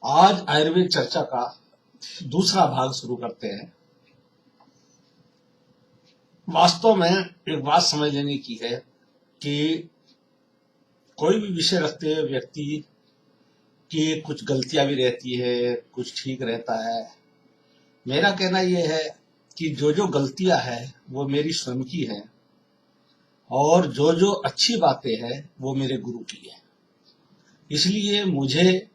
आज आयुर्वेद चर्चा का दूसरा भाग शुरू करते हैं। वास्तव में एक बात समझ लेने की है कि कोई भी विषय रखते हुए व्यक्ति की कुछ गलतियां भी रहती है, कुछ ठीक रहता है। मेरा कहना यह है कि जो जो गलतियां हैं वो मेरी स्वयं की हैं और जो जो अच्छी बातें हैं वो मेरे गुरु की है। इसलिए मुझे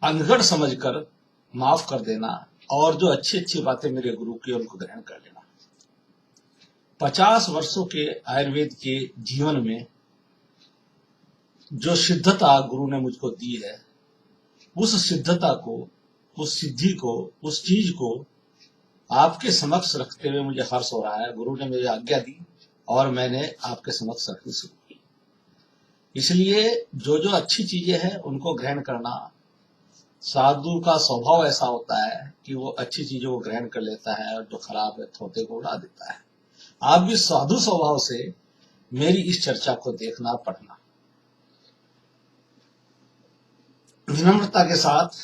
अनगढ़ समझकर माफ कर देना और जो अच्छी अच्छी बातें मेरे गुरु की उनको ग्रहण कर लेना। 50 वर्षों के आयुर्वेद के जीवन में जो सिद्धता गुरु ने मुझको दी है, उस सिद्धता को, उस सिद्धि को, उस चीज को आपके समक्ष रखते हुए मुझे हर्ष हो रहा है। गुरु ने मुझे आज्ञा दी और मैंने आपके समक्ष रखनी शुरू की। इसलिए जो जो अच्छी चीजें हैं उनको ग्रहण करना, साधु का स्वभाव ऐसा होता है कि वो अच्छी चीजों को ग्रहण कर लेता है और जो खराब है थोते को उड़ा देता है। आप भी साधु स्वभाव से मेरी इस चर्चा को देखना, पढ़ना। विनम्रता के साथ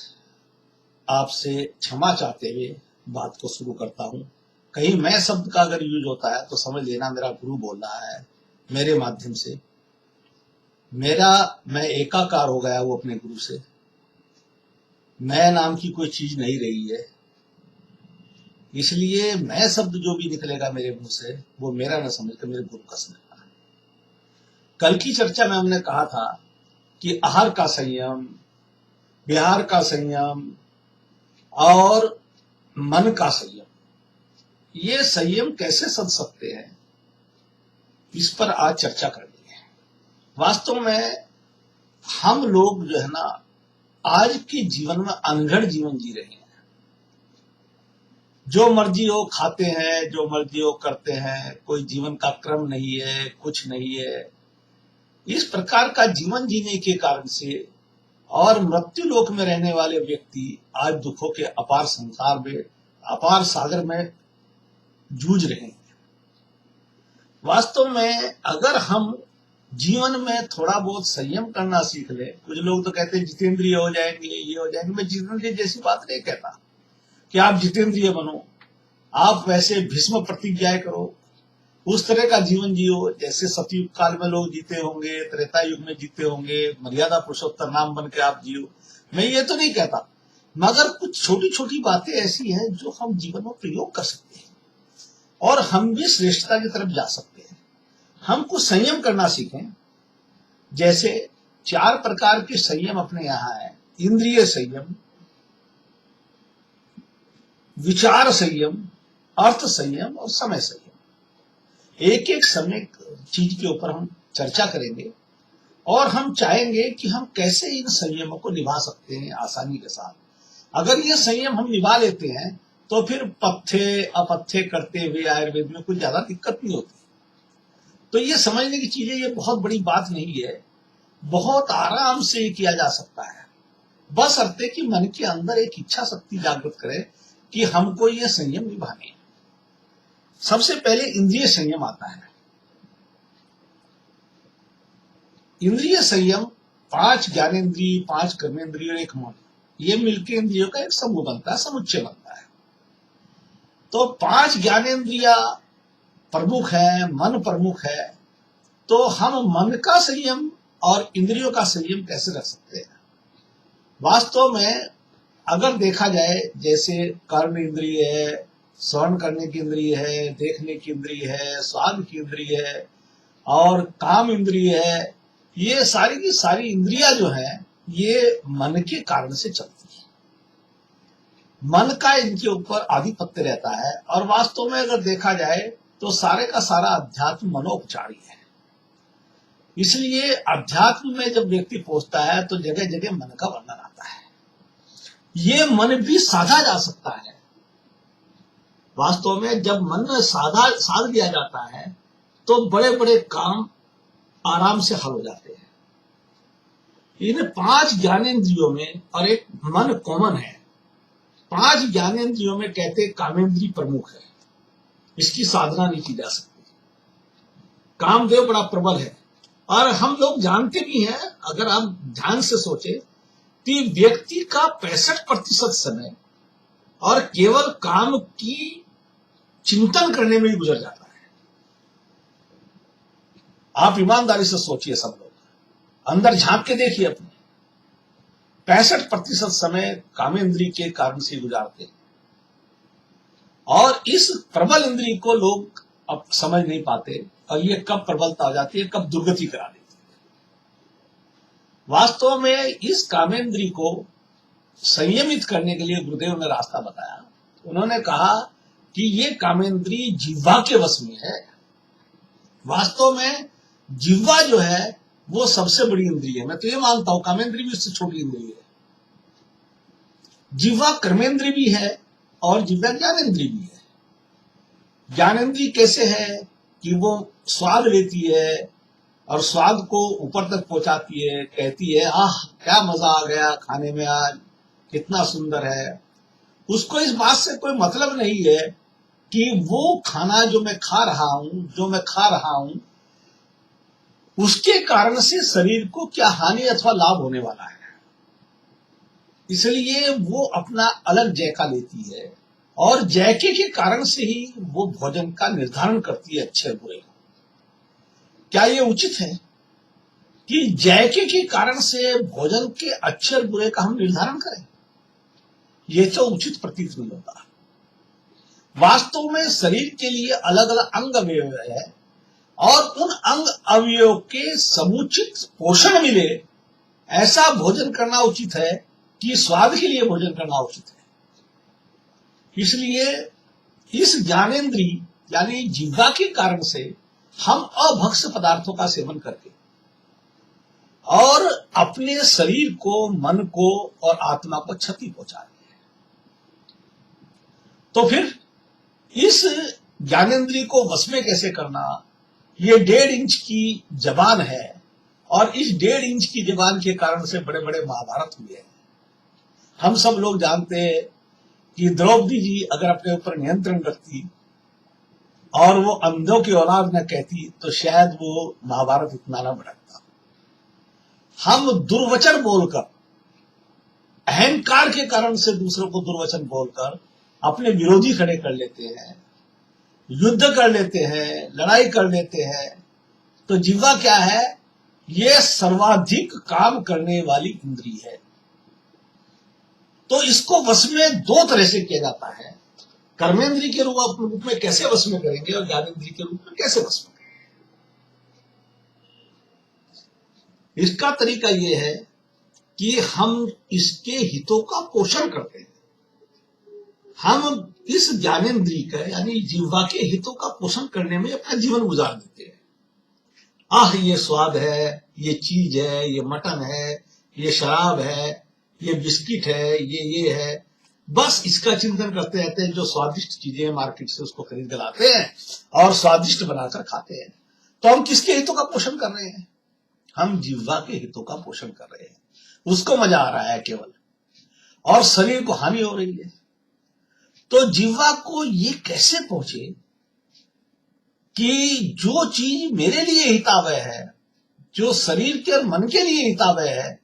आपसे क्षमा चाहते हुए बात को शुरू करता हूं। कहीं मैं शब्द का अगर यूज होता है तो समझ लेना मेरा गुरु बोल रहा है मेरे माध्यम से। मैं एकाकार हो गया वो अपने गुरु से। मैं नाम की कोई चीज नहीं रही है। इसलिए मैं शब्द जो भी निकलेगा मेरे मुंह से वो मेरा न समझकर मेरे गुरु का समझना है। कल की चर्चा में हमने कहा था कि आहार का संयम, विहार का संयम और मन का संयम, ये संयम कैसे सध सकते हैं, इस पर आज चर्चा करनी है। वास्तव में हम लोग जो है ना आज के जीवन में अनगढ़ जीवन जी रहे हैं। जो मर्जी हो खाते हैं, जो मर्जी हो करते हैं, कोई जीवन का क्रम नहीं है, कुछ नहीं है। इस प्रकार का जीवन जीने के कारण से और मृत्यु लोक में रहने वाले व्यक्ति आज दुखों के अपार संसार में, अपार सागर में जूझ रहे हैं। वास्तव में अगर हम जीवन में थोड़ा बहुत संयम करना सीख ले, कुछ लोग तो कहते हैं जितेंद्रिय हो जाएंगे, ये हो जाएंगे। मैं जितेंद्रिय जैसी बात नहीं कहता कि आप जितेंद्रिय बनो, आप वैसे भीष्म प्रतिज्ञाएं करो, उस तरह का जीवन जियो जैसे सतयुग काल में लोग जीते होंगे, त्रेता युग में जीते होंगे, मर्यादा पुरुषोत्तर नाम बन के आप जियो। मैं ये तो नहीं कहता, मगर कुछ छोटी छोटी बातें ऐसी हैं जो हम जीवन में प्रयोग कर सकते हैं और हम भी श्रेष्ठता की तरफ जा सकते हैं। हमको संयम करना सीखें। जैसे 4 प्रकार के संयम अपने यहाँ है: इंद्रिय संयम, विचार संयम, अर्थ संयम और समय संयम। एक एक समय चीज के ऊपर हम चर्चा करेंगे और हम चाहेंगे कि हम कैसे इन संयमों को निभा सकते हैं आसानी के साथ। अगर ये संयम हम निभा लेते हैं तो फिर पथ्य अपथ्य करते हुए आयुर्वेद में कुछ ज्यादा दिक्कत नहीं होती। तो ये समझने की चीजें, ये बहुत बड़ी बात नहीं है, बहुत आराम से किया जा सकता है। बस अर्थ है कि मन के अंदर एक इच्छा शक्ति जागृत करे कि हमको ये संयम निभाने हैं। सबसे पहले इंद्रिय संयम आता है। इंद्रिय संयम 5 ज्ञानेन्द्रिय, 5 कर्मेंद्रिय और 1 मन, ये मिलकर इंद्रियों का एक समूह बनता है, समुच्चय बनता है। तो 5 ज्ञानेन्द्रिया प्रमुख है, मन प्रमुख है, तो हम मन का संयम और इंद्रियों का संयम कैसे रख सकते हैं? वास्तव में अगर देखा जाए, जैसे कर्म इंद्रिय है, श्रवण करने की इंद्रिय है, देखने की इंद्रिय है, स्वाद की इंद्रिय है और काम इंद्रिय है, ये सारी की सारी इंद्रियां जो है ये मन के कारण से चलती है। मन का इनके ऊपर आधिपत्य रहता है और वास्तव में अगर देखा जाए तो सारे का सारा अध्यात्म मनोपचारी है। इसलिए अध्यात्म में जब व्यक्ति पहुंचता है तो जगह जगह मन का वर्णन आता है। ये मन भी साधा जा सकता है। वास्तव में जब मन साध लिया जाता है तो बड़े बड़े काम आराम से हल हो जाते हैं। इन 5 ज्ञानेन्द्रियों में और एक मन कॉमन है। 5 ज्ञानेन्द्रियों में कहते कामेंद्री प्रमुख है, इसकी साधना नहीं की जा सकती। कामदेव बड़ा प्रबल है और हम लोग जानते भी हैं, अगर आप ध्यान से सोचे, कि व्यक्ति का 65% समय और केवल काम की चिंतन करने में ही गुजर जाता है। आप ईमानदारी से सोचिए, सब लोग अंदर झांक के देखिए अपने। 65% समय कामेंद्री के कारण से गुजारते हैं, और इस प्रबल इंद्री को लोग अब समझ नहीं पाते, और ये कब प्रबलता हो जाती है, कब दुर्गति करा देती है। वास्तव में इस कामेंद्री को संयमित करने के लिए गुरुदेव ने रास्ता बताया। उन्होंने कहा कि ये कामेंद्री जिह्वा के वश में है। वास्तव में जिह्वा जो है वो सबसे बड़ी इंद्रिय है। मैं तो ये मानता हूं कामेंद्री भी उससे छोटी इंद्रिय है। जिह्वा कर्मेंद्री भी है और जिह्वा ज्ञानेंद्री भी है। ज्ञानेंद्री कैसे है कि वो स्वाद लेती है और स्वाद को ऊपर तक पहुंचाती है, कहती है आह क्या मजा आ गया खाने में, आज कितना सुंदर है। उसको इस बात से कोई मतलब नहीं है कि वो खाना जो मैं खा रहा हूं उसके कारण से शरीर को क्या हानि अथवा लाभ होने वाला है। इसलिए वो अपना अलग जायका लेती है, और जायके के कारण से ही वो भोजन का निर्धारण करती है, अच्छे बुरे। क्या ये उचित है कि जायके के कारण से भोजन के अच्छे बुरे का हम निर्धारण करें? ये तो उचित प्रतीत नहीं होता। वास्तव में शरीर के लिए अलग अलग अंग अवयव है, और उन अंग अवयवों के समुचित पोषण मिले, ऐसा भोजन करना उचित है कि स्वाद के लिए भोजन करना उचित है। इसलिए इस ज्ञानेंद्री यानी जिह्वा के कारण से हम अभक्ष्य पदार्थों का सेवन करके और अपने शरीर को, मन को और आत्मा को क्षति पहुंचा रहे हैं। तो फिर इस ज्ञानेंद्री को वश में कैसे करना? ये 1.5 इंच की जबान है, और इस 1.5 इंच की जबान के कारण से बड़े बड़े महाभारत हुए हैं। हम सब लोग जानते हैं कि द्रौपदी जी अगर अपने ऊपर नियंत्रण रखती और वो अंधों की औलाद न कहती, तो शायद वो महाभारत इतना न भड़कता। हम दुर्वचन बोलकर, अहंकार के कारण से दूसरों को दुर्वचन बोलकर अपने विरोधी खड़े कर लेते हैं, युद्ध कर लेते हैं, लड़ाई कर लेते हैं। तो जिह्वा क्या है? ये सर्वाधिक काम करने वाली इंद्री है। तो इसको वश में 2 तरह से किया जाता है। कर्मेंद्री के रूप में कैसे वश में करेंगे, और ज्ञानेंद्री के रूप में कैसे वश में करेंगे? इसका तरीका यह है कि हम इसके हितों का पोषण करते हैं। हम इस ज्ञानेंद्री का यानी जिह्वा के हितों का पोषण करने में अपना जीवन गुजार देते हैं। आह ये स्वाद है, ये चीज है, ये मटन है, ये शराब है, ये बिस्किट है, ये है, बस इसका चिंतन करते रहते हैं। जो स्वादिष्ट चीजें मार्केट से उसको खरीद कर लाते हैं और स्वादिष्ट बनाकर खाते हैं। तो हम किसके हितों का पोषण कर रहे हैं? हम जिह्वा के हितों का पोषण कर रहे हैं। उसको मजा आ रहा है केवल, और शरीर को हानि हो रही है। तो जिह्वा को ये कैसे पहुंचे कि जो चीज मेरे लिए हितावह है, जो शरीर के और मन के लिए हितावह है,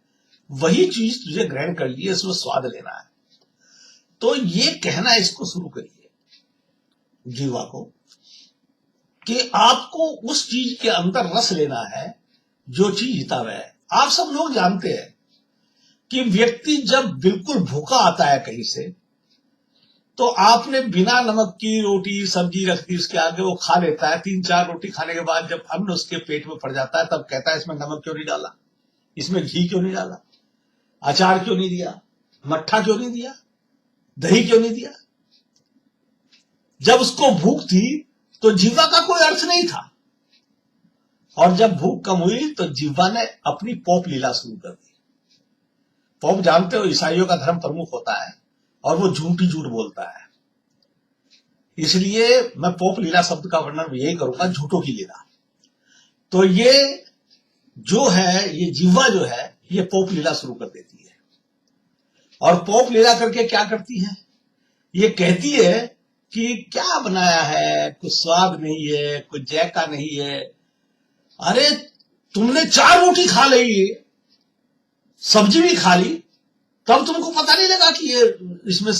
वही चीज तुझे ग्रहण कर लिए, इसमें स्वाद लेना है। तो ये कहना इसको शुरू करिए जिह्वा को कि आपको उस चीज के अंदर रस लेना है जो चीज हितावह है। आप सब लोग जानते हैं कि व्यक्ति जब बिल्कुल भूखा आता है कहीं से, तो आपने बिना नमक की रोटी सब्जी रख दी उसके आगे, वो खा लेता है। 3-4 रोटी खाने के बाद जब अन्न उसके पेट में पड़ जाता है, तब कहता है इसमें नमक क्यों नहीं डाला, इसमें घी क्यों नहीं डाला, अचार क्यों नहीं दिया, मट्ठा क्यों नहीं दिया, दही क्यों नहीं दिया। जब उसको भूख थी तो जिह्वा का कोई अर्थ नहीं था, और जब भूख कम हुई तो जिह्वा ने अपनी पोप लीला शुरू कर दी। पोप जानते हो ईसाइयों का धर्म प्रमुख होता है, और वो झूठी झूठ बोलता है। इसलिए मैं पोप लीला शब्द का वर्णन यही करूंगा, झूठों की लीला। तो ये जो है, ये जिह्वा जो है, ये पोप लीला शुरू कर देती है। और पोप लीला करके क्या करती है? ये कहती है कि क्या बनाया है, कुछ स्वाद नहीं है, कुछ जायका नहीं है। अरे तुमने 4 रोटी खा ली, सब्जी भी खा ली, तब तुमको पता नहीं लगा कि ये इसमें